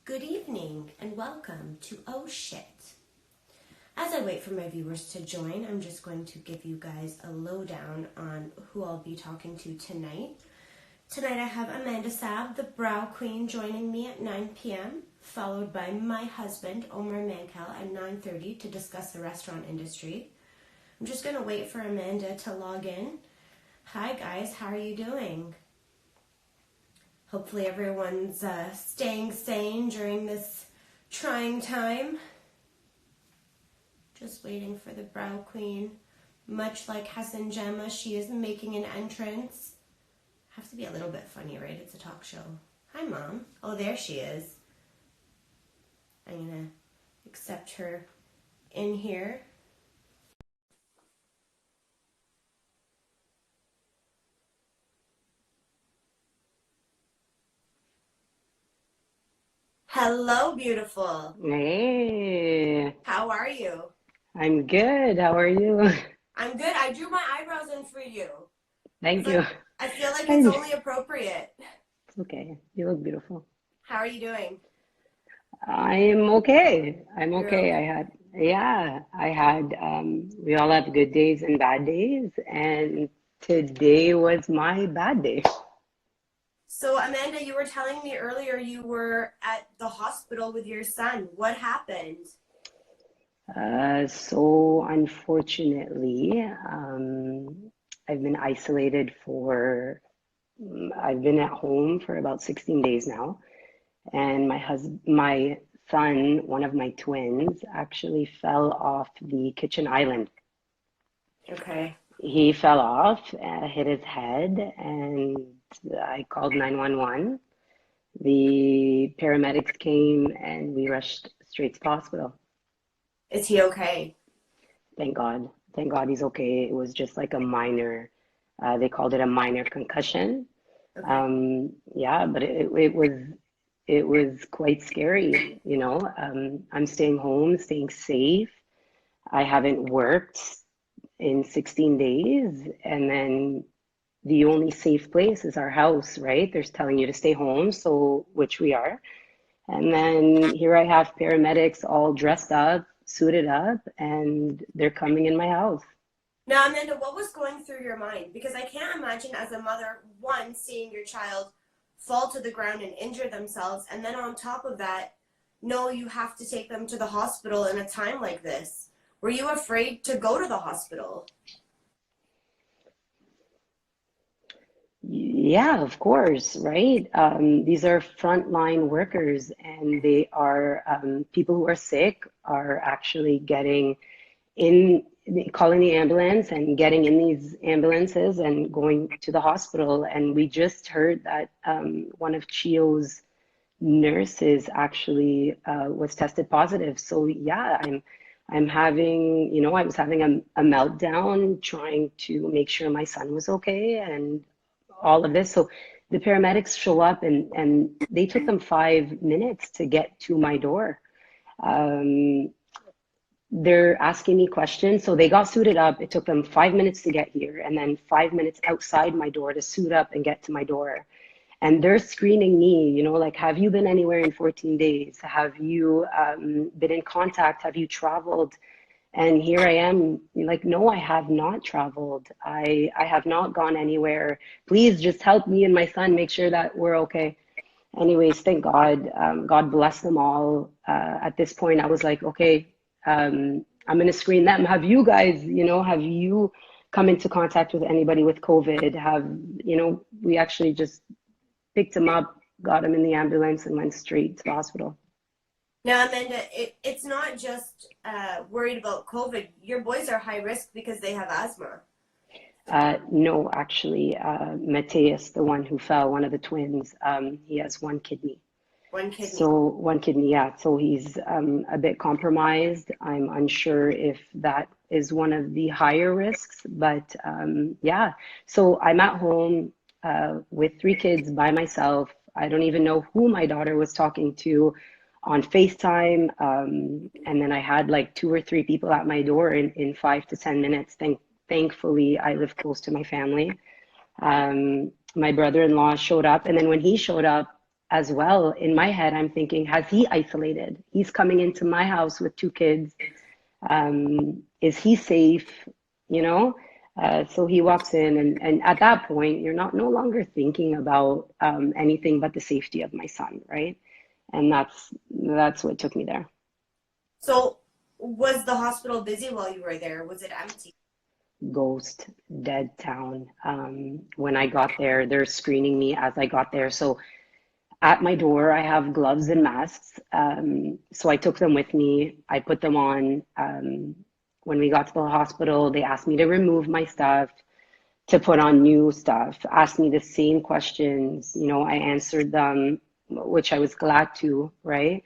Good evening and welcome to Oh Shit. As I wait for my viewers to join, I'm just going to give you guys a lowdown on who I'll be talking to tonight. Tonight I have Amanda Saab, the brow queen, joining me at 9 p.m., followed by my husband, Omar M at 9:30 to discuss the restaurant industry. I'm just going to wait for Amanda to log in. Hi guys, how are you doing? Hopefully everyone's staying sane during this trying time. Just waiting for the brow queen. Much like Hassan Gemma, she is making an entrance. Have to be a little bit funny, right? It's a talk show. Hi, Mom. Oh, there she is. I'm going to accept her in here. Hello, beautiful. Hey, How are you? I'm good. How are you? I'm good. I drew my eyebrows in for you. Thank you. I feel like it's It's only appropriate. okay. You look beautiful. How are you doing? I'm okay. I'm You're okay. okay. We all have good days and bad days, and today was my bad day. So, Amanda, you were telling me earlier you were at the hospital with your son. What happened? So unfortunately, I've been isolated I've been at home for about 16 days now. And my son, one of my twins, actually fell off the kitchen island. Okay. He fell off, hit his head, and I called 911. The paramedics came and we rushed straight to the hospital. Is he okay? Thank God. Thank God he's okay. It was just like a minor, they called it a minor concussion. Okay. Yeah, but it was quite scary, you know. I'm staying home, staying safe. I haven't worked in 16 days, and then the only safe place is our house, right? They're telling you to stay home, so which we are. And then here I have paramedics all dressed up, suited up, and they're coming in my house. Now, Amanda, what was going through your mind? Because I can't imagine as a mother, one, seeing your child fall to the ground and injure themselves, and then on top of that, no, you have to take them to the hospital in a time like this. Were you afraid to go to the hospital? Yeah, of course, right? These are frontline workers, and they are people who are sick are actually getting in, calling the ambulance and getting in these ambulances and going to the hospital. And we just heard that one of Chio's nurses actually was tested positive. So yeah, I'm having, I was having a meltdown trying to make sure my son was okay and all of this. So the paramedics show up and they took them 5 minutes to get to my door. Um, they're asking me questions. So they got suited up. It took them 5 minutes to get here and then 5 minutes outside my door to suit up and get to my door. And they're screening me, like, have you been anywhere in 14 days? Have you been in contact? Have you traveled? And here I am, like, no, I have not traveled. I have not gone anywhere. Please just help me and my son make sure that we're okay. Anyways, thank God. God bless them all. At this point, I was like, okay, I'm going to screen them. Have you guys, have you come into contact with anybody with COVID? We actually just picked him up, got him in the ambulance, and went straight to the hospital. Now, Amanda, it's not just worried about COVID. Your boys are high risk because they have asthma. No, actually, Mateus, the one who fell, one of the twins, he has one kidney. One kidney. So one kidney, yeah. So he's a bit compromised. I'm unsure if that is one of the higher risks, but yeah. So I'm at home with 3 kids by myself. I don't even know who my daughter was talking to on FaceTime. And then I had like 2 or 3 people at my door in 5 to 10 minutes. Thankfully, I live close to my family. My brother-in-law showed up, and then when he showed up, as well. In my head, I'm thinking, has he isolated? He's coming into my house with two kids. Is he safe? You know? So he walks in, and at that point, you're not no longer thinking about anything but the safety of my son, right? And that's what took me there. So was the hospital busy while you were there? Was it empty? Ghost, dead town. When I got there, they're screening me as I got there. So at my door, I have gloves and masks. So I took them with me. I put them on. When we got to the hospital, they asked me to remove my stuff, to put on new stuff, asked me the same questions. You know, I answered them, which I was glad to, right?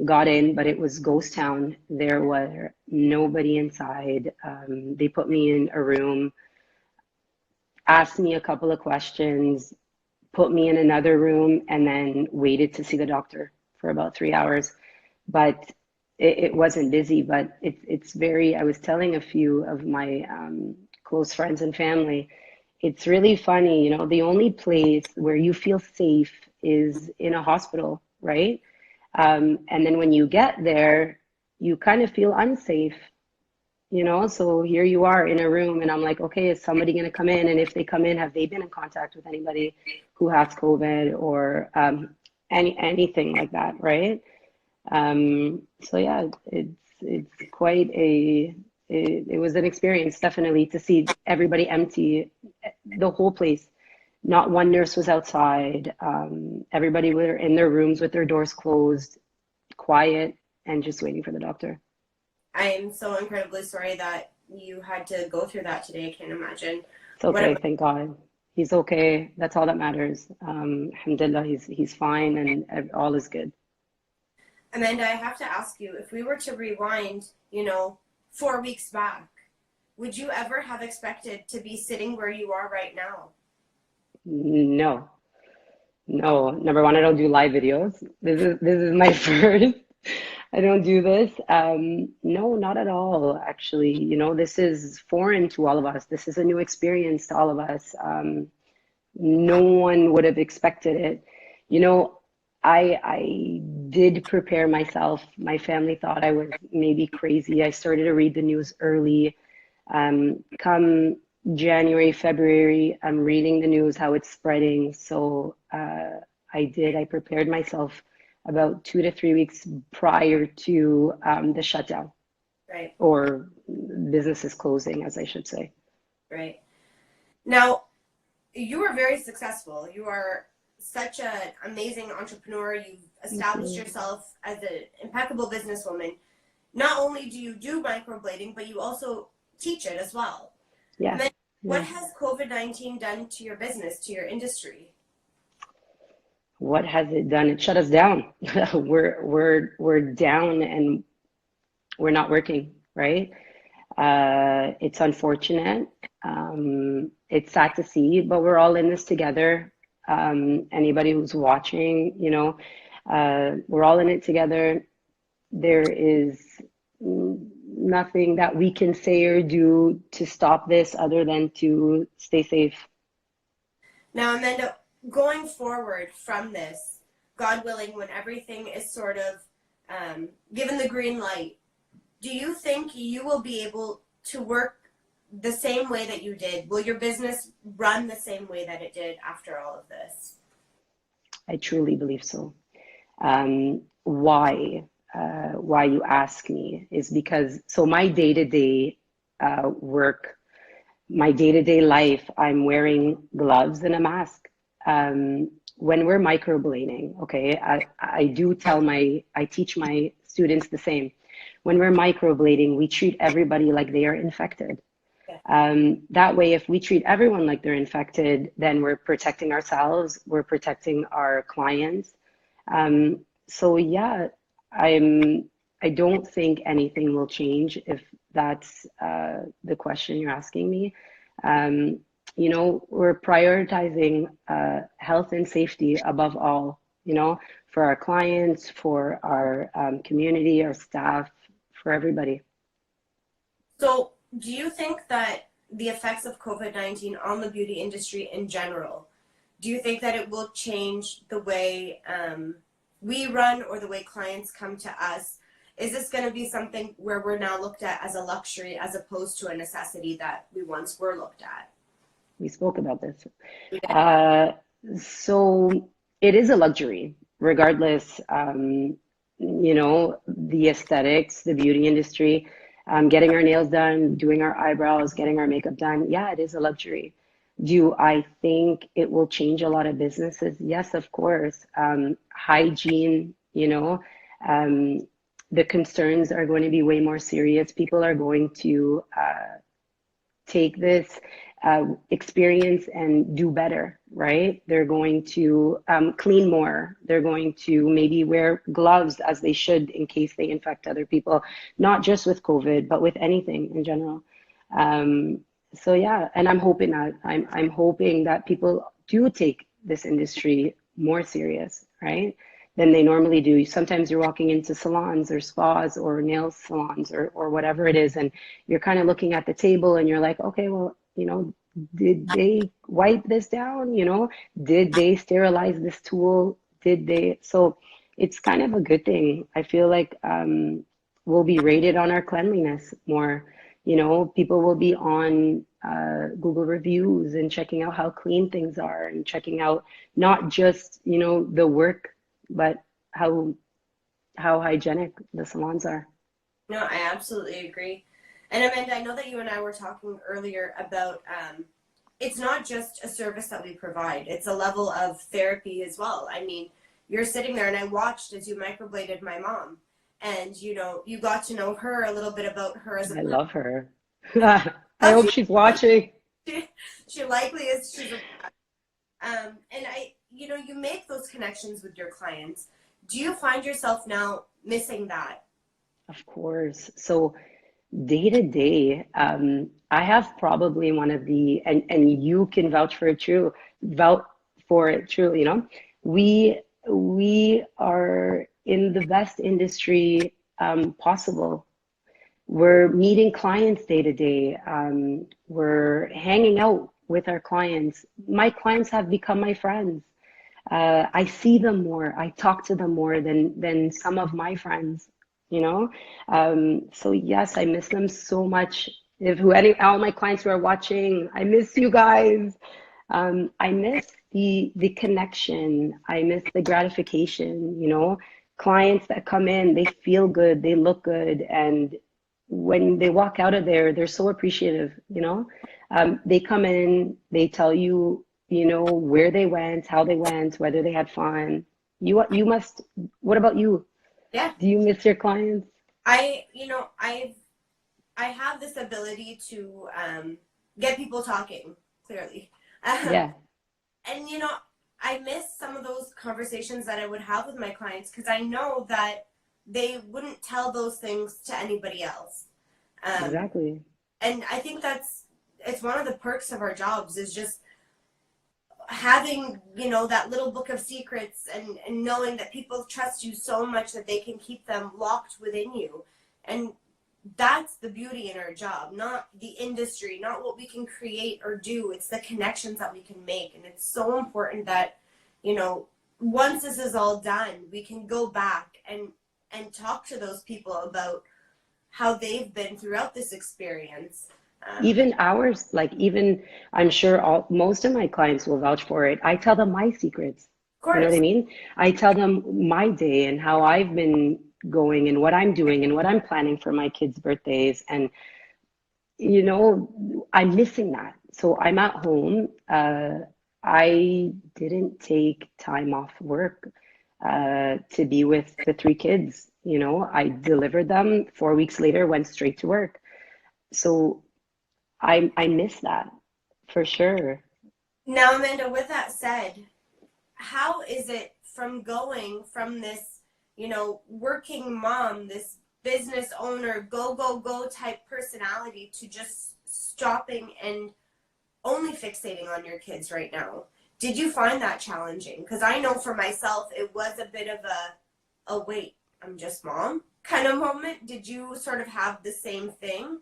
Got in, but it was ghost town. There were nobody inside. They put me in a room, asked me a couple of questions, put me in another room, and then waited to see the doctor for about 3 hours. But it wasn't busy, but it's very, I was telling a few of my close friends and family, it's really funny, you know, the only place where you feel safe is in a hospital, right? And then when you get there, you kind of feel unsafe, you know? So here you are in a room, and I'm like, okay, is somebody going to come in? And if they come in, have they been in contact with anybody who has COVID or anything like that, right? So yeah, it's quite it was an experience, definitely, to see everybody empty, the whole place. Not one nurse was outside. Everybody were in their rooms with their doors closed, quiet, and just waiting for the doctor. I'm so incredibly sorry that you had to go through that today. I can't imagine. It's What okay, about thank God. He's okay. That's all that matters. Alhamdulillah, he's fine, and all is good. Amanda? I have to ask you, if we were to rewind, 4 weeks back, would you ever have expected to be sitting where you are right now? No, no. Number one, I don't do live videos. This is my first. I don't do this. No, not at all, actually. You know, this is foreign to all of us. This is a new experience to all of us. No one would have expected it. You know, I did prepare myself. My family thought I was maybe crazy. I started to read the news early. Come January, February, I'm reading the news, how it's spreading. So I prepared myself about 2 to 3 weeks prior to the shutdown, Right, or businesses closing, as I should say. right. Now, you are very successful. You are such an amazing entrepreneur. You've established yourself as an impeccable businesswoman. Not only do you do microblading, but you also teach it as well. Yeah. Then, what Yeah. has COVID-19 done to your business, to your industry? What has it done? It shut us down. We're down, and we're not working, right? It's unfortunate. It's sad to see, but we're all in this together. Anybody who's watching, we're all in it together. There is nothing that we can say or do to stop this other than to stay safe. Now, Amanda, going forward from this, God willing, when everything is sort of given the green light, do you think you will be able to work the same way that you did? Will your business run the same way that it did after all of this? I truly believe so. Why you ask me is because, so my day-to-day work, my day-to-day life, I'm wearing gloves and a mask. When we're microblading, okay, I teach my students the same. When we're microblading, we treat everybody like they are infected. That way, if we treat everyone like they're infected, then we're protecting ourselves, we're protecting our clients. So yeah, I don't think anything will change, if that's the question you're asking me. We're prioritizing health and safety above all, for our clients, for our community, our staff, for everybody. So, do you think that the effects of COVID-19 on the beauty industry in general, Do you think that it will change the way we run or the way clients come to us? Is this going to be something where we're now looked at as a luxury as opposed to a necessity that we once were looked at? We spoke about this. So it is a luxury, regardless, the aesthetics, the beauty industry, getting our nails done, doing our eyebrows, getting our makeup done. Yeah, it is a luxury. Do I think it will change a lot of businesses? Yes, of course. Hygiene, um, the concerns are going to be way more serious. People are going to take this experience and do better, right? They're going to clean more. They're going to maybe wear gloves as they should in case they infect other people, not just with COVID, but with anything in general. So yeah, and I'm hoping that I'm hoping that people do take this industry more serious, right? Than they normally do. Sometimes you're walking into salons or spas or nail salons or whatever it is, and you're kind of looking at the table and you're like, okay, well, did they wipe this down? Did they sterilize this tool? Did they? So it's kind of a good thing. I feel like we'll be rated on our cleanliness more. People will be on Google reviews and checking out how clean things are and checking out not just, the work, but how hygienic the salons are. No, I absolutely agree. And Amanda, I know that you and I were talking earlier about it's not just a service that we provide. It's a level of therapy as well. I mean, you're sitting there and I watched as you microbladed my mom. And, you got to know her, a little bit about her as a I person. love her. I hope she's watching. She likely is. And you make those connections with your clients. Do you find yourself now missing that? Of course. So day to day, I have probably one of the, and you can vouch for it true, we are in the best industry possible. We're meeting clients day to day. We're hanging out with our clients. My clients have become my friends. I see them more. I talk to them more than some of my friends. So yes, I miss them so much. All my clients who are watching, I miss you guys. I miss the connection. I miss the gratification. Clients that come in, they feel good, they look good, and when they walk out of there, they're so appreciative. They come in, they tell you, where they went, how they went, whether they had fun. You must. What about you? Yeah. Do you miss your clients? I have this ability to get people talking, clearly. Yeah. And, I miss some of those conversations that I would have with my clients because I know that they wouldn't tell those things to anybody else. Exactly. And I think it's one of the perks of our jobs is just having, that little book of secrets and knowing that people trust you so much that they can keep them locked within you. And that's the beauty in our job, not the industry, not what we can create or do. It's the connections that we can make. And it's so important that, once this is all done, we can go back and talk to those people about how they've been throughout this experience. Even ours, I'm sure most of my clients will vouch for it. I tell them my secrets. Of course. You know what I mean? I tell them my day and how I've been going and what I'm doing and what I'm planning for my kids' birthdays. And, I'm missing that. So I'm at home. I didn't take time off work to be with the 3 kids. I delivered them 4 weeks later, went straight to work. So I miss that for sure. Now, Amanda, with that said, how is it from going from this, working mom, this business owner, go, go, go type personality to just stopping and only fixating on your kids right now? Did you find that challenging? Because I know for myself, it was a bit of a wait, I'm just mom kind of moment. Did you sort of have the same thing?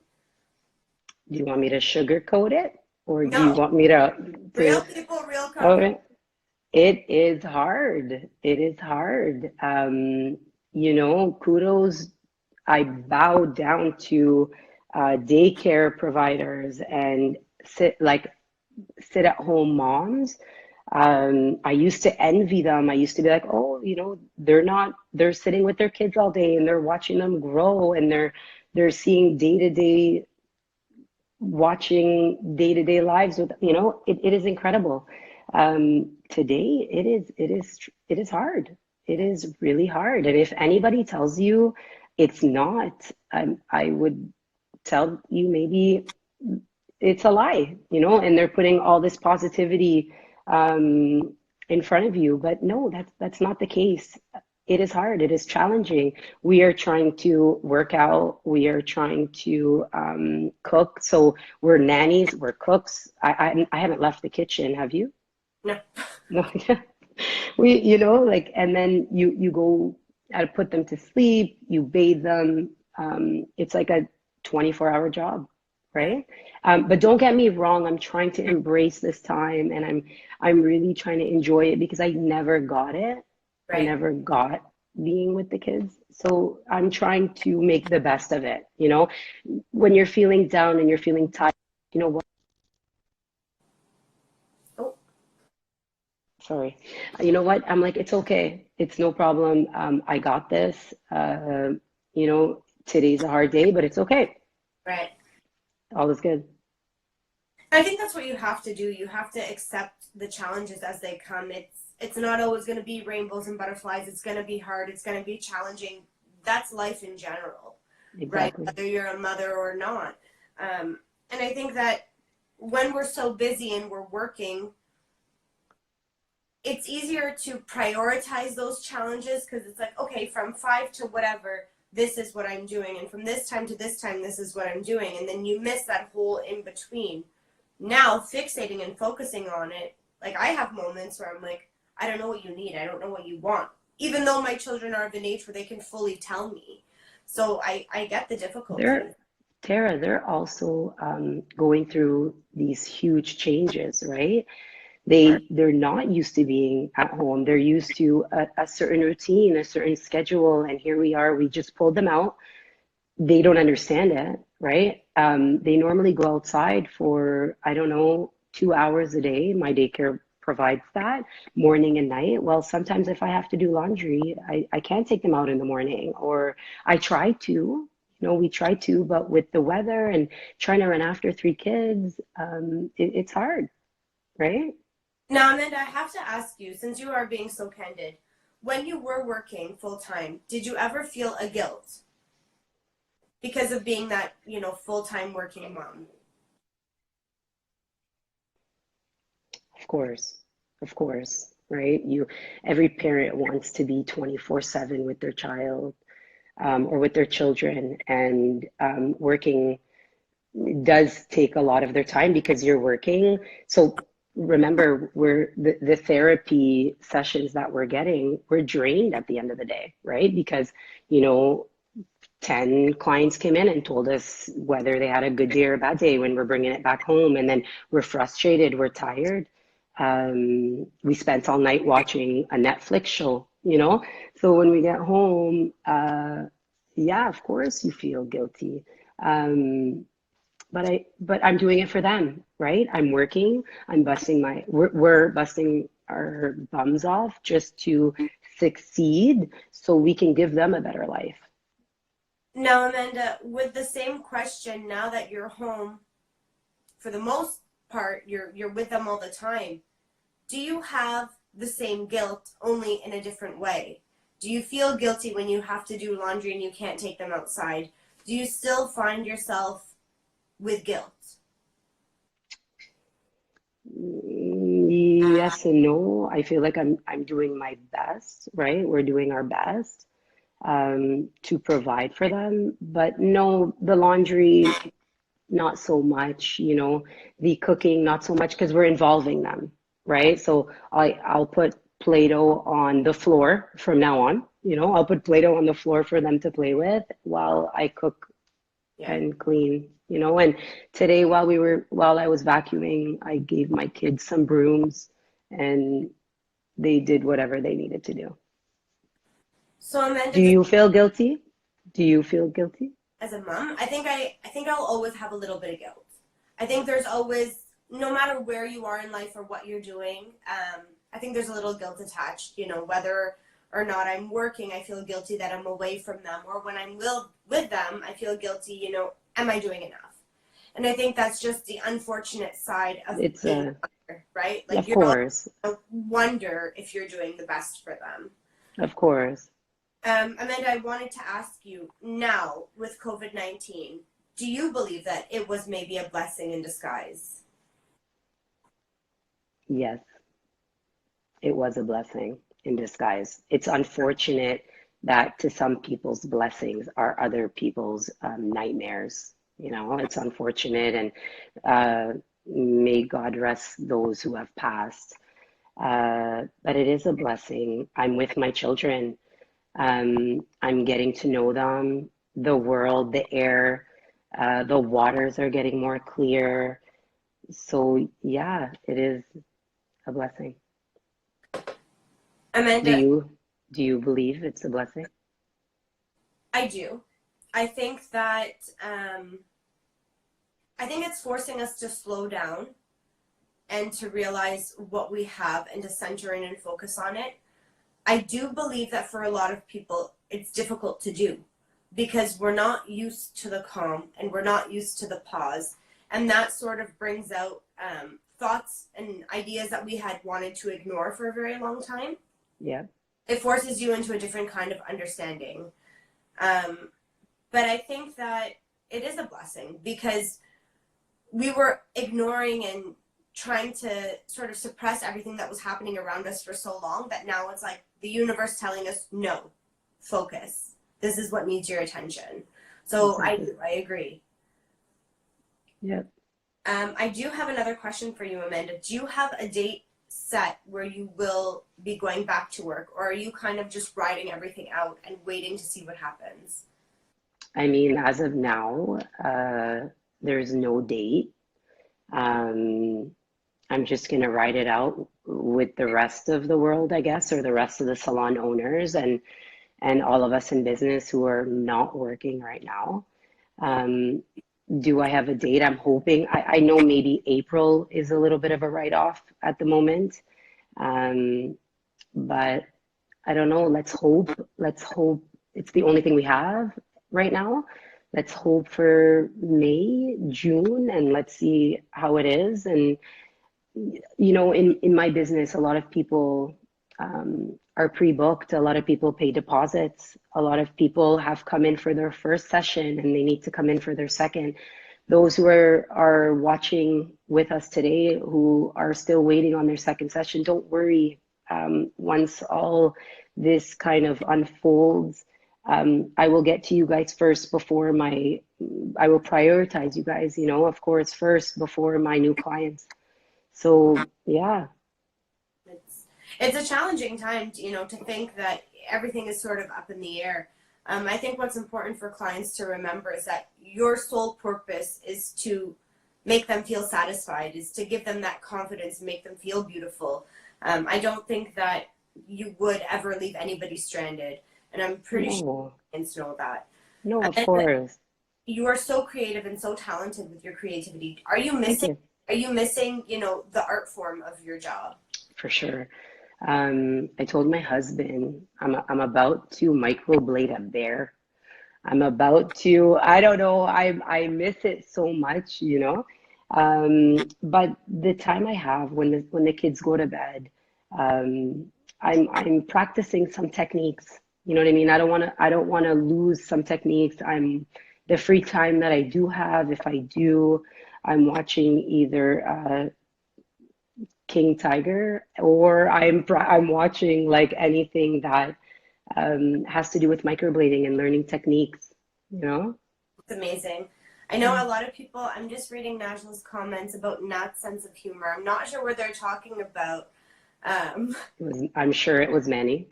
Do you want me to sugarcoat it, or do you No. want me to Real people, real okay. It is hard. It is hard. Kudos. I bow down to daycare providers and sit at home moms. I used to envy them. I used to be like, oh, they're sitting with their kids all day and they're watching them grow and they're seeing watching day-to-day lives with, it is incredible. Today it is hard. It is really hard. And if anybody tells you it's not, I would tell you maybe it's a lie, and they're putting all this positivity in front of you. But no, that's not the case. It is hard. It is challenging. We are trying to work out. We are trying to cook. So we're nannies. We're cooks. I haven't left the kitchen. Have you? No. No. And then you go put them to sleep. You bathe them. It's like a 24-hour job, right? But don't get me wrong, I'm trying to embrace this time and I'm really trying to enjoy it because I never got it. I Right. never got being with the kids. So I'm trying to make the best of it, When you're feeling down and you're feeling tired, you know what? Oh, Sorry. You know what? I'm like, it's okay. It's no problem. I got this. Today's a hard day, but it's okay. right. All is good. I think that's what you have to do. You have to accept the challenges as they come. It's not always going to be rainbows and butterflies. It's going to be hard. It's going to be challenging. That's life in general, right? Exactly. Whether you're a mother or not. And I think that when we're so busy and we're working, it's easier to prioritize those challenges because it's like, okay, from 5 to whatever, this is what I'm doing. And from this time to this time, this is what I'm doing. And then you miss that whole in between. Now, fixating and focusing on it, like I have moments where I'm like, I don't know what you need. I don't know what you want. Even though my children are of an age where they can fully tell me. So I get the difficulty. They're also going through these huge changes, right? They're not used to being at home. They're used to a certain routine, a certain schedule, and here we are. We just pulled them out. They don't understand it, right? They normally go outside for, I don't know, 2 hours a day. My daycare provides that morning and night. Well, sometimes if I have to do laundry, I can't take them out in the morning, or I try to, we try to, but with the weather and trying to run after three kids, it's hard, right? Now, Amanda, I have to ask you, since you are being so candid, when you were working full time, did you ever feel a guilt because of being that, full time working mom? Of course, right? Every parent wants to be 24/7 with their child, or with their children, and working does take a lot of their time because you're working. So remember, the therapy sessions that we're getting, we're drained at the end of the day, right? Because, you know, 10 clients came in and told us whether they had a good day or a bad day when we're bringing it back home. And then we're frustrated, we're tired. We spent all night watching a Netflix show, So when we get home, yeah, of course you feel guilty. But I'm doing it for them, right? I'm working, we're busting our bums off just to succeed so we can give them a better life. Now, Amanda, with the same question, now that you're home, for the most part, you're with them all the time. Do you have the same guilt, only in a different way? Do you feel guilty when you have to do laundry and you can't take them outside? Do you still find yourself with guilt? Yes and no. I feel like I'm doing my best, right? We're doing our best to provide for them. But no, the laundry, not so much, the cooking, not so much because we're involving them, right? So I'll put Play-Doh on the floor from now on, I'll put Play-Doh on the floor for them to play with while I cook and clean, and today while I was vacuuming, I gave my kids some brooms and they did whatever they needed to do. So Amanda, Do you feel guilty? Do you feel guilty? as a mom, I think I'll always have a little bit of guilt. I think there's always, no matter where you are in life or what you're doing, I think there's a little guilt attached. You know, whether or not I'm working, I feel guilty that I'm away from them, or when I'm with them, I feel guilty. You know, am I doing enough? And I think that's just the unfortunate side of It's being a mother, right? Like of you're always course, gonna wonder if you're doing the best for them. of course. Amanda, I wanted to ask you now with COVID-19, do you believe that it was maybe a blessing in disguise? Yes, it was a blessing in disguise. It's unfortunate that to some people's blessings are other people's nightmares. You know, it's unfortunate, and may God rest those who have passed. But it is a blessing. I'm with my children. I'm getting to know them, the world, the air, the waters are getting more clear. So yeah, it is a blessing. Do Amanda, you do you believe it's a blessing? I do. I think that I think it's forcing us to slow down and to realize what we have and to center in and focus on it. I do believe that for a lot of people, it's difficult to do because we're not used to the calm and we're not used to the pause. And that sort of brings out thoughts and ideas that we had wanted to ignore for a very long time. Yeah. It forces you into a different kind of understanding. But I think that it is a blessing because we were ignoring and trying to sort of suppress everything that was happening around us for so long that now it's like the universe telling us, no, focus. This is what needs your attention. So Exactly. I agree. Yeah. I do have another question for you, Amanda. Do you have a date set where you will be going back to work, or are you kind of just riding everything out and waiting to see what happens? I mean, as of now, there's no date. Um, I'm just gonna ride it out with the rest of the world, I guess, or the rest of the salon owners and all of us in business who are not working right now. Um, do I have a date? I'm hoping. I know maybe April is a little bit of a write-off at the moment, um, but I don't know. Let's hope. Let's hope it's the only thing we have right now. Let's hope for May, June, and let's see how it is. And you know, in my business, a lot of people are pre-booked. A lot of people pay deposits. A lot of people have come in for their first session and they need to come in for their second. Those who are watching with us today, who are still waiting on their second session, don't worry. Once all this kind of unfolds, I will get to you guys first before I will prioritize you guys, you know, of course, first before my new clients. So yeah, It's it's a challenging time, to, to think that everything is sort of up in the air. I think what's important for clients to remember is that your sole purpose is to make them feel satisfied, is to give them that confidence, make them feel beautiful. I don't think that you would ever leave anybody stranded, and I'm pretty sure no, clients know that. no, of And course. you are so creative and so talented with your creativity. Thank you. Are you missing, the art form of your job? For sure. I told my husband I'm about to microblade a bear. I'm about to, I don't know, I miss it so much, you know. But the time I have when the kids go to bed, I'm practicing some techniques. You know what I mean? I don't wanna lose some techniques. I'm the free time that I do have, if I do, I'm watching either King Tiger, or I'm watching like anything that has to do with microblading and learning techniques, you know? It's amazing. I know a lot of people, I'm just reading Najal's comments about Nat's sense of humor. I'm not sure what they're talking about. Um, I'm sure it was Manny.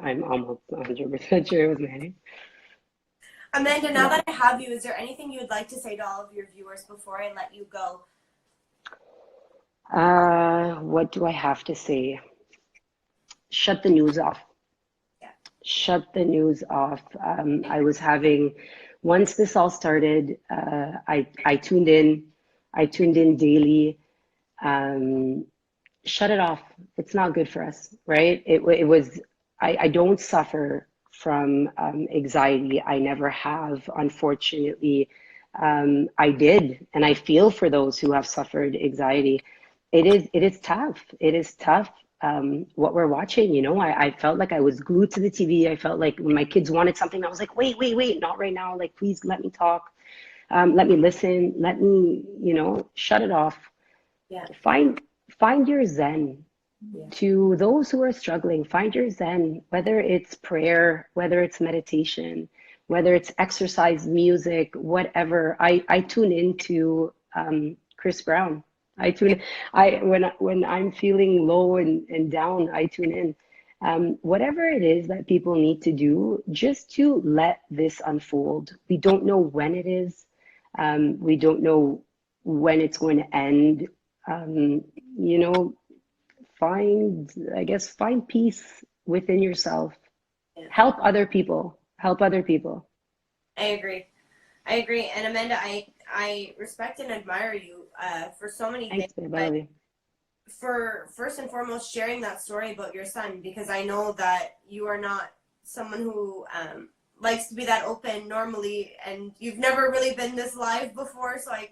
I'm almost 100% sure it was Manny. Amanda, now Yeah. that I have you, is there anything you would like to say to all of your viewers before I let you go? What do I have to say? shut the news off. Yeah. Shut the news off. I was having, once this all started, I tuned in. I tuned in daily. Um, Shut it off. It's not good for us, right? It was, I don't suffer from anxiety. I never have, unfortunately. I did, and I feel for those who have suffered anxiety. It is tough. It is tough. What we're watching, I felt like I was glued to the TV. I felt like when my kids wanted something, I was like, wait, wait, wait, not right now. Like, please let me talk. Let me listen. Let me, shut it off. Yeah. Find your zen. Yeah. To those who are struggling, find your zen, whether it's prayer, whether it's meditation, whether it's exercise, music, whatever. I tune into Chris Brown. When I'm feeling low and down, I tune in. Whatever it is that people need to do just to let this unfold. We don't know when it is. We don't know when it's going to end. You know, find peace within yourself. Yeah. Help other people. Help other people. I agree. I agree. And Amanda, I respect and admire you for so many Thanks, things. babe. For first and foremost sharing that story about your son, because I know that you are not someone who likes to be that open normally, and you've never really been this live before, so I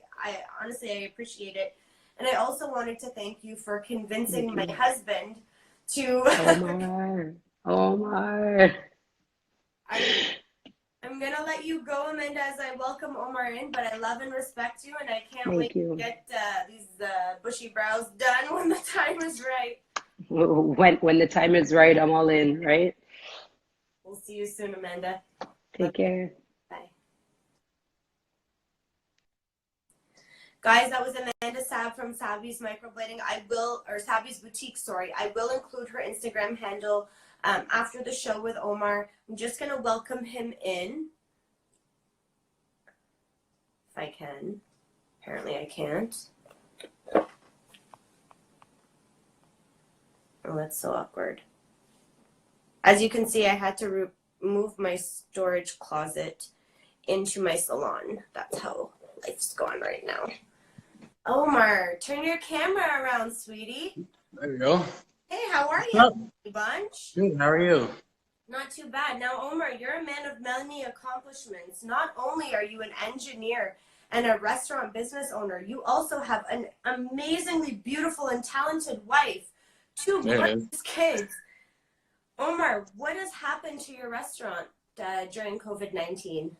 honestly, I appreciate it. And I also wanted to thank you for convincing my husband to Omar. I'm gonna let you go, Amanda, as I welcome Omar in, but I love and respect you, and I can't wait you. to get these bushy brows done when the time is right. When the time is right, I'm all in, right? We'll see you soon, Amanda. Take care. Bye. Guys, that was Amanda Saab from Savvy's Microblading. Savvy's Boutique, sorry. I will include her Instagram handle after the show with Omar. I'm just going to welcome him in. If I can. Apparently I can't. Oh, that's so awkward. As you can see, I had to move my storage closet into my salon. That's how life's going right now. Omar, turn your camera around, sweetie. There you go. Hey, how are you, bunch? Good, how are you? Not too bad. Now, Omar, you're a man of many accomplishments. Not only are you an engineer and a restaurant business owner, you also have an amazingly beautiful and talented wife, two gorgeous kids. Omar, what has happened to your restaurant during COVID-19?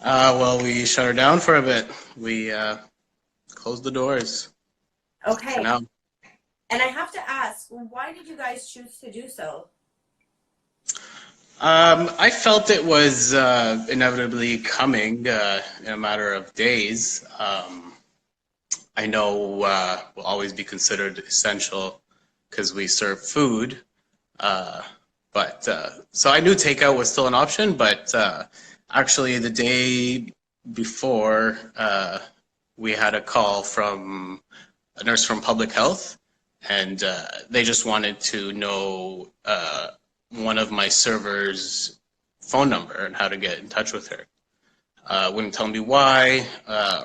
Well, we shut her down for a bit. We closed the doors. Okay. For now. And I have to ask, why did you guys choose to do so? I felt it was inevitably coming in a matter of days. I know will always be considered essential because we serve food. So I knew takeout was still an option, but actually the day before we had a call from a nurse from public health, and they just wanted to know one of my servers' phone number and how to get in touch with her. Wouldn't tell me why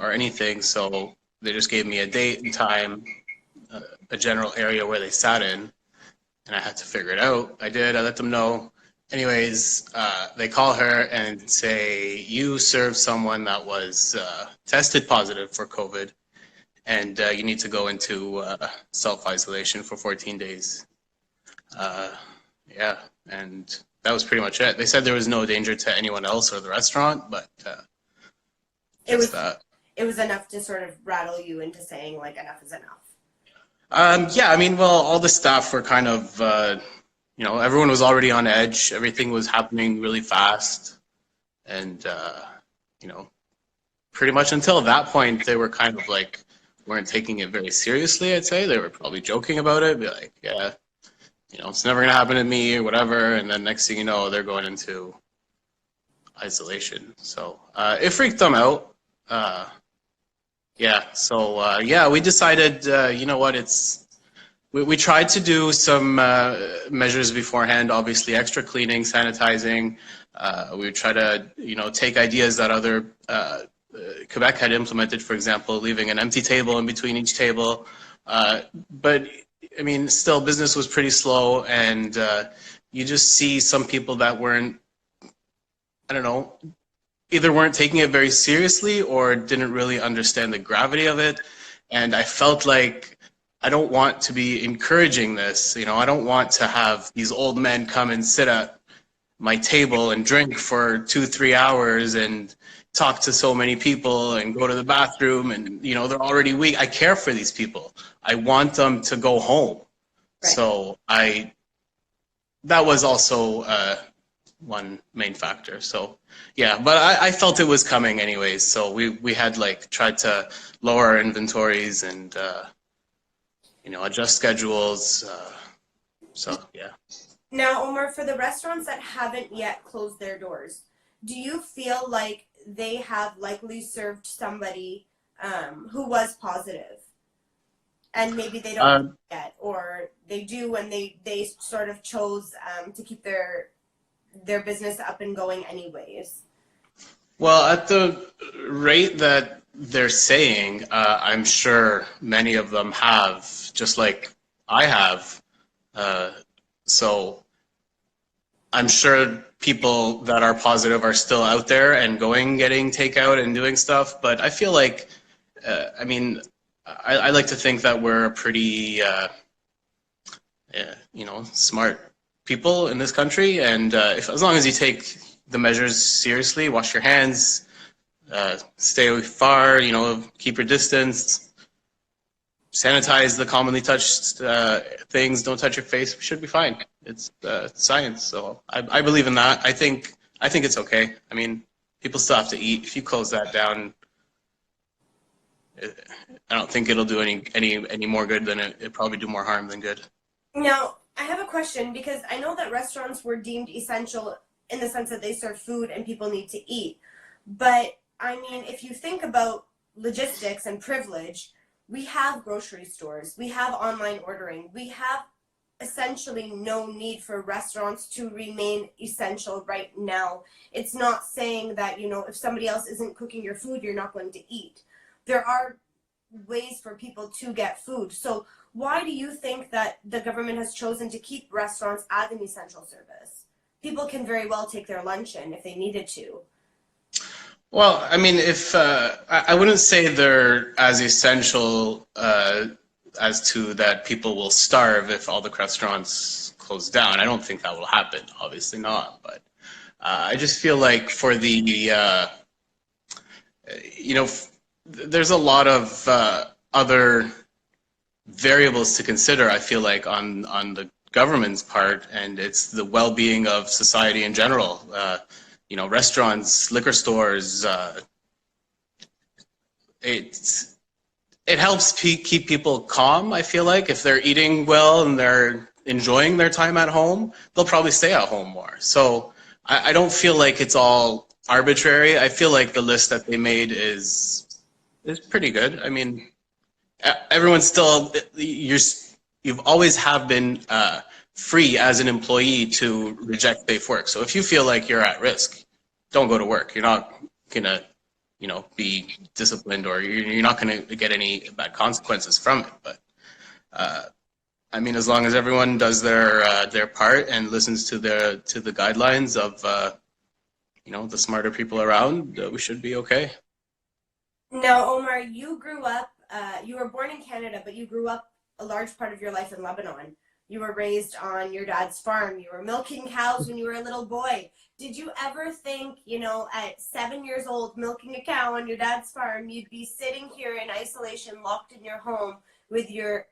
or anything, so they just gave me a date and time, a general area where they sat in, and I had to figure it out. I did. I let them know. Anyways, they call her and say, you served someone that was tested positive for COVID, and you need to go into self-isolation for 14 days. Yeah, and that was pretty much it. They said there was no danger to anyone else or the restaurant, but it was enough to sort of rattle you into saying, like, enough is enough. Yeah, I mean, well, all the staff were kind of, everyone was already on edge. Everything was happening really fast. And, pretty much until that point, they were kind of like, weren't taking it very seriously, I'd say. They were probably joking about it, be like, yeah, it's never going to happen to me or whatever. And then next thing you know, they're going into isolation. So it freaked them out. Yeah, so we decided, you know what, it's we tried to do some measures beforehand, obviously extra cleaning, sanitizing. We try to, take ideas that other Quebec had implemented, for example, leaving an empty table in between each table. But I mean, still business was pretty slow, and you just see some people that weren't, I don't know, either weren't taking it very seriously or didn't really understand the gravity of it. And I felt like I don't want to be encouraging this. I don't want to have these old men come and sit at my table and drink for 2-3 hours and talk to so many people and go to the bathroom, and they're already weak. I care for these people. I want them to go home. Right. So that was also one main factor. So yeah, but I felt it was coming anyways. So we had tried to lower our inventories and adjust schedules. So yeah. Now, Omar, for the restaurants that haven't yet closed their doors, do you feel like they have likely served somebody who was positive, and maybe they don't yet, or they do and they sort of chose to keep their business up and going anyways? Well, at the rate that they're saying, I'm sure many of them have, just like I have. So I'm sure people that are positive are still out there and getting takeout and doing stuff. But I feel like, I like to think that we're pretty, smart people in this country. And as long as you take the measures seriously, wash your hands, stay far, keep your distance, sanitize the commonly touched things, don't touch your face, we should be fine. It's science, so I believe in that. I think it's okay. I mean, people still have to eat. If you close that down, I don't think it'll do any more good than it probably do more harm than good. Now, I have a question, because I know that restaurants were deemed essential in the sense that they serve food and people need to eat. But I mean, if you think about logistics and privilege, we have grocery stores, we have online ordering, we have essentially no need for restaurants to remain essential right now. It's not saying that, if somebody else isn't cooking your food, you're not going to eat. There are ways for people to get food. So why do you think that the government has chosen to keep restaurants as an essential service? People can very well take their lunch in if they needed to. Well, I mean, if I wouldn't say they're as essential as to that people will starve if all the restaurants close down. I don't think that will happen. Obviously not. But I just feel like for the, there's a lot of other variables to consider, I feel like, on the government's part, and it's the well-being of society in general. Restaurants, liquor stores, it helps keep people calm, I feel like. If they're eating well and they're enjoying their time at home, they'll probably stay at home more. So I don't feel like it's all arbitrary. I feel like the list that they made is pretty good. I mean, everyone's still, you've always have been free as an employee to reject safe work. So if you feel like you're at risk, don't go to work. You're not gonna, be disciplined, or you're not gonna get any bad consequences from it. But I mean, as long as everyone does their part and listens to the guidelines of the smarter people around, we should be okay. Now, Omar, you grew up. You were born in Canada, but you grew up a large part of your life in Lebanon. You were raised on your dad's farm. You were milking cows when you were a little boy. Did you ever think, at 7 years old, milking a cow on your dad's farm, you'd be sitting here in isolation, locked in your home with your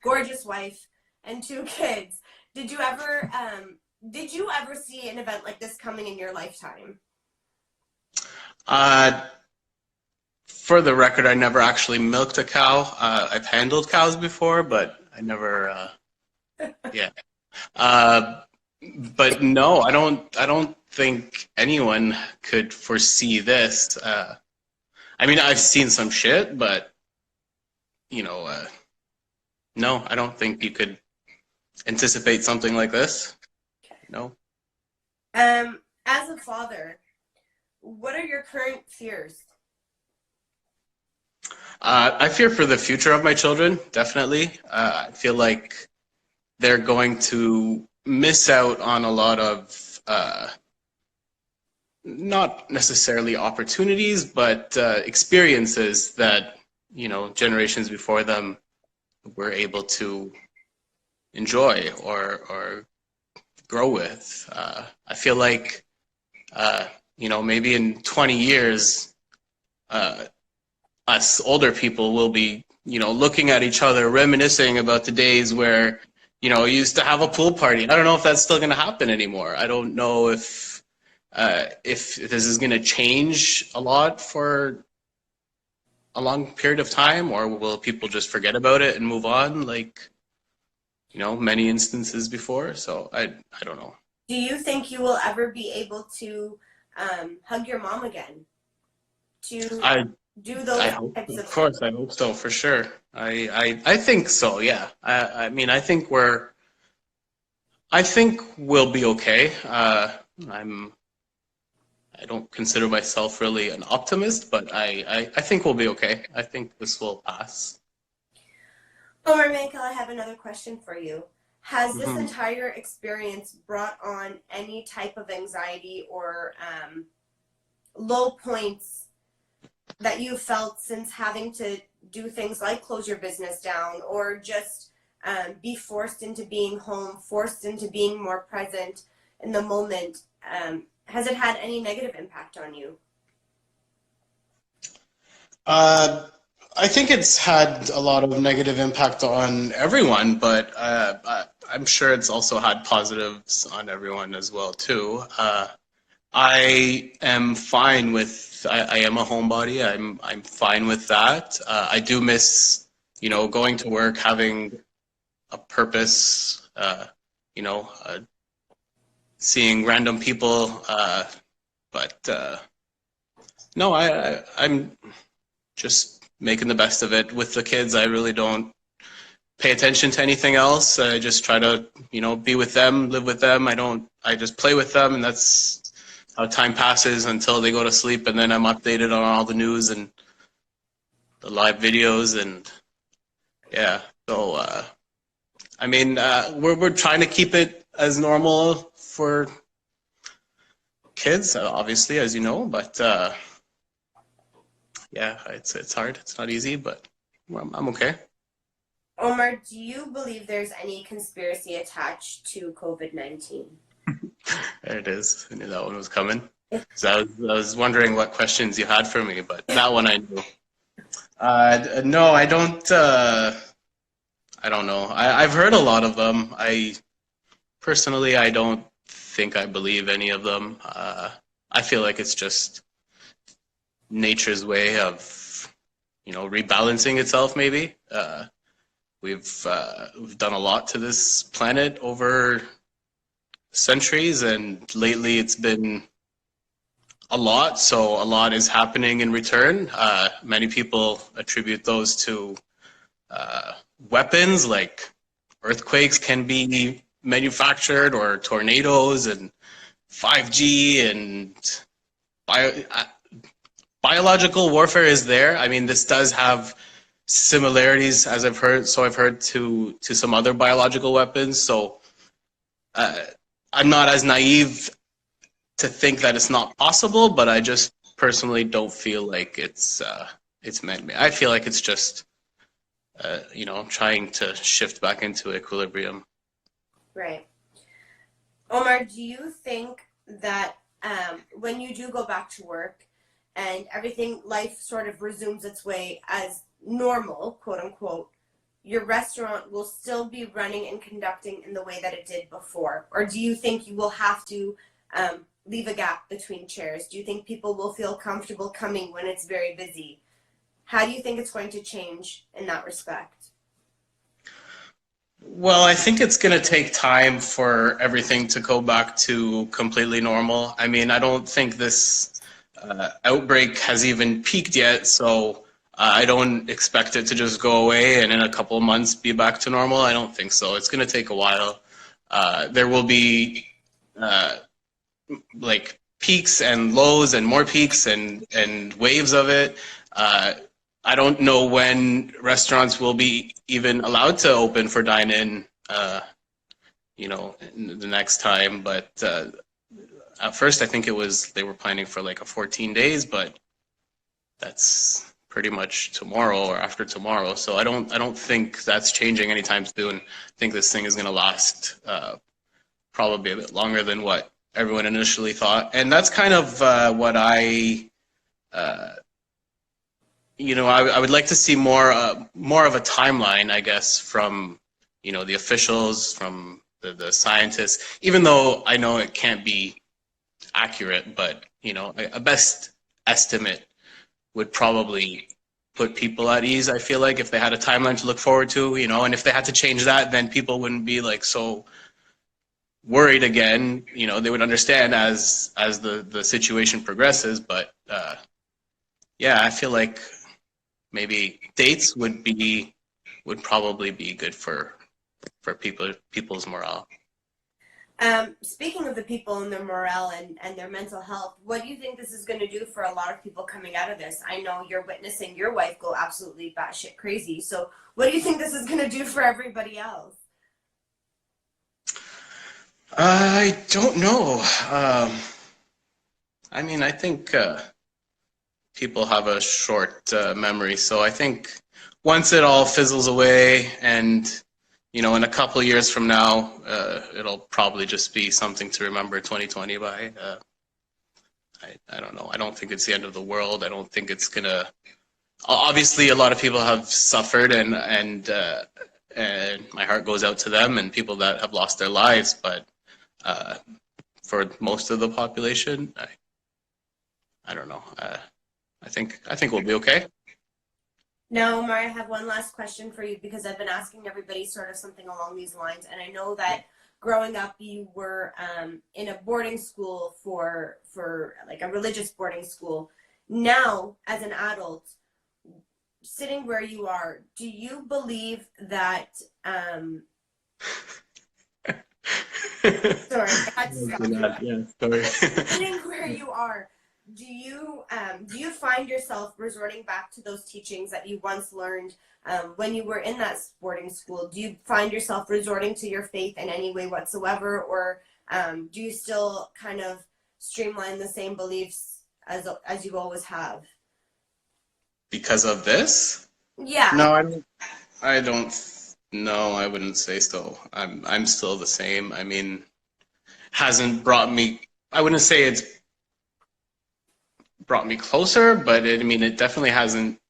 gorgeous wife and 2 kids? Did you ever see an event like this coming in your lifetime? For the record, I never actually milked a cow. I've handled cows before, but I never. Yeah. But no, I don't think anyone could foresee this. I mean, I've seen some shit, but no, I don't think you could anticipate something like this. No. As a father, what are your current fears? I fear for the future of my children, definitely. I feel like they're going to miss out on a lot of not necessarily opportunities, but experiences that, you know, generations before them were able to enjoy or grow with. I feel like, you know, maybe in 20 years, us older people will be, you know, looking at each other, reminiscing about the days where, you know, you used to have a pool party. I don't know if that's still going to happen anymore. I don't know if this is going to change a lot for a long period of time, or will people just forget about it and move on, like, you know, many instances before. So I don't know. Do you think you will ever be able to hug your mom again? To I do those I hope, types of of course, I hope so, for sure. I think so, yeah. I mean, I think we'll be okay. I don't consider myself really an optimist, but I think we'll be okay. I think this will pass. Omar Michael, I have another question for you. Has this Mhm. entire experience brought on any type of anxiety or low points that you felt since having to do things like close your business down, or just be forced into being home, forced into being more present in the moment? Has it had any negative impact on you? I think it's had a lot of negative impact on everyone, but I'm sure it's also had positives on everyone as well too. I am fine with. I am a homebody. I'm fine with that. I do miss, you know, going to work, having a purpose. You know, seeing random people. But no, I'm just making the best of it with the kids. I really don't pay attention to anything else. I just try to, you know, be with them, live with them. I just play with them, and that's how time passes until they go to sleep, and then I'm updated on all the news and the live videos, and yeah. So I mean, we're trying to keep it as normal for kids, obviously, as you know, but yeah, it's hard. It's not easy, but I'm okay. Omar, do you believe there's any conspiracy attached to COVID-19? There it is. I knew that one was coming. So I was wondering what questions you had for me, but that one I knew. No, I don't. I don't know. I've heard a lot of them. Personally, I don't think I believe any of them. I feel like it's just nature's way of, you know, rebalancing itself. Maybe we've done a lot to this planet over centuries, and lately it's been a lot. So a lot is happening in return. Many people attribute those to weapons, like earthquakes can be manufactured, or tornadoes, and 5G, and bio, biological warfare is there. I mean, this does have similarities, as I've heard. So I've heard to some other biological weapons. So I'm not as naive to think that it's not possible, but I just personally don't feel like it's man-made. I feel like it's just you know, trying to shift back into equilibrium. Right. Omar, do you think that when you do go back to work and everything, life sort of resumes its way as normal, quote unquote, your restaurant will still be running and conducting in the way that it did before? Or do you think you will have to leave a gap between chairs? Do you think people will feel comfortable coming when it's very busy? How do you think it's going to change in that respect? Well, I think it's going to take time for everything to go back to completely normal. I mean, I don't think this outbreak has even peaked yet, so I don't expect it to just go away and in a couple of months be back to normal. I don't think so. It's going to take a while. There will be uh, like peaks and lows and more peaks and waves of it. I don't know when restaurants will be even allowed to open for dine-in, the next time. But at first, I think they were planning for like a 14 days, but that's pretty much tomorrow or after tomorrow. So I don't think that's changing anytime soon. I think this thing is going to last probably a bit longer than what everyone initially thought, and that's kind of what I would like to see more of a timeline, I guess, from the officials, from the scientists. Even though I know it can't be accurate, but a best estimate would probably put people at ease. I feel like if they had a timeline to look forward to, and if they had to change that, then people wouldn't be like so worried again. They would understand as the situation progresses. But yeah, I feel like maybe dates would probably be good for people's morale. Speaking of the people and their morale and their mental health, what do you think this is going to do for a lot of people coming out of this? I know you're witnessing your wife go absolutely batshit crazy. So what do you think this is going to do for everybody else? I don't know. I mean, I think people have a short memory, so I think once it all fizzles away and in a couple of years from now, it'll probably just be something to remember 2020 by. I don't know. I don't think it's the end of the world. I don't think it's gonna. Obviously, a lot of people have suffered, and my heart goes out to them and people that have lost their lives. But for most of the population, I don't know. I think we'll be okay. Now, Omar, I have one last question for you because I've been asking everybody sort of something along these lines. And I know that growing up, you were in a boarding school for like a religious boarding school. Now, as an adult, sitting where you are, do you believe that... Sorry, I had to stop. Yeah, sorry. Sitting where you are, do you find yourself resorting back to those teachings that you once learned when you were in that boarding school? Do you find yourself resorting to your faith in any way whatsoever, or do you still kind of streamline the same beliefs as you always have? Because of this? Yeah. No, I don't. No, I wouldn't say so. I'm still the same. I mean, hasn't brought me. I wouldn't say it's brought me closer, but it definitely hasn't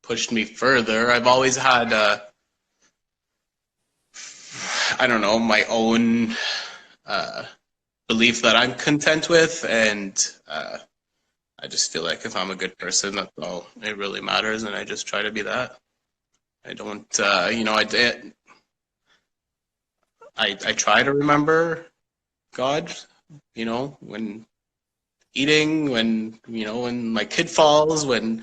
pushed me further. I've always had, I don't know, my own belief that I'm content with, and I just feel like if I'm a good person, that's all it really matters, and I just try to be that. I don't, I try to remember God, when eating, when my kid falls, when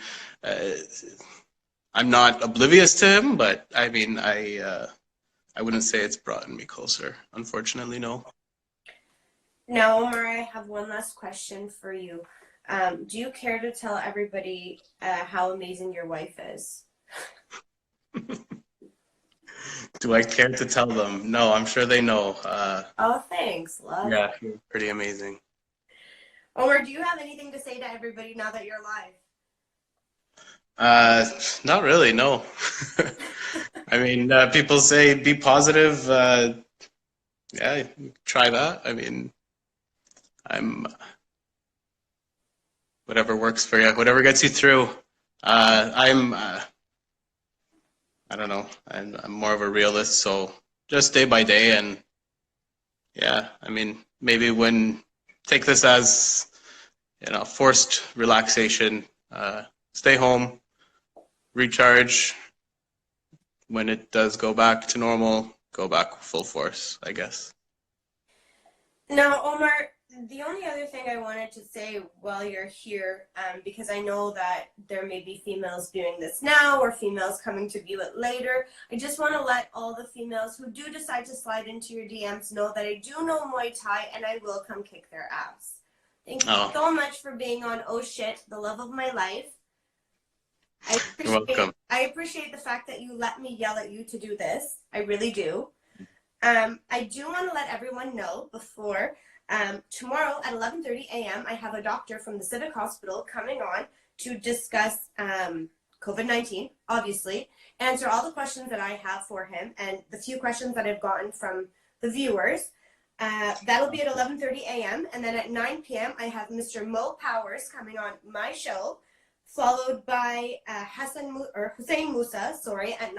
I'm not oblivious to him, but I wouldn't say it's brought me closer, unfortunately, no. Now, Omar, I have one last question for you. Do you care to tell everybody how amazing your wife is? Do I care to tell them? No, I'm sure they know. Oh, thanks, love. Yeah, you're pretty amazing. Omar, do you have anything to say to everybody now that you're live? Not really, no. I mean, people say be positive. Yeah, try that. I mean, whatever works for you, whatever gets you through. I don't know. I'm more of a realist, so just day by day, and yeah, I mean, maybe take this as forced relaxation. Stay home, recharge. When it does go back to normal, go back full force, I guess. Now, Omar, The only other thing I wanted to say while you're here, because I know that there may be females viewing this now or females coming to view it later, I just want to let all the females who do decide to slide into your DMs know that I do know Muay Thai and I will come kick their ass. Thank you so much for being on Oh Shit, the love of my life. You're welcome. I appreciate the fact that you let me yell at you to do this. I really do. I do want to let everyone know before tomorrow at 11:30 a.m. I have a doctor from the Civic Hospital coming on to discuss COVID-19, obviously, answer all the questions that I have for him and the few questions that I've gotten from the viewers. That'll be at 11:30 a.m. And then at 9 p.m. I have Mr. Mo Powers coming on my show, followed by Hussein Musa, at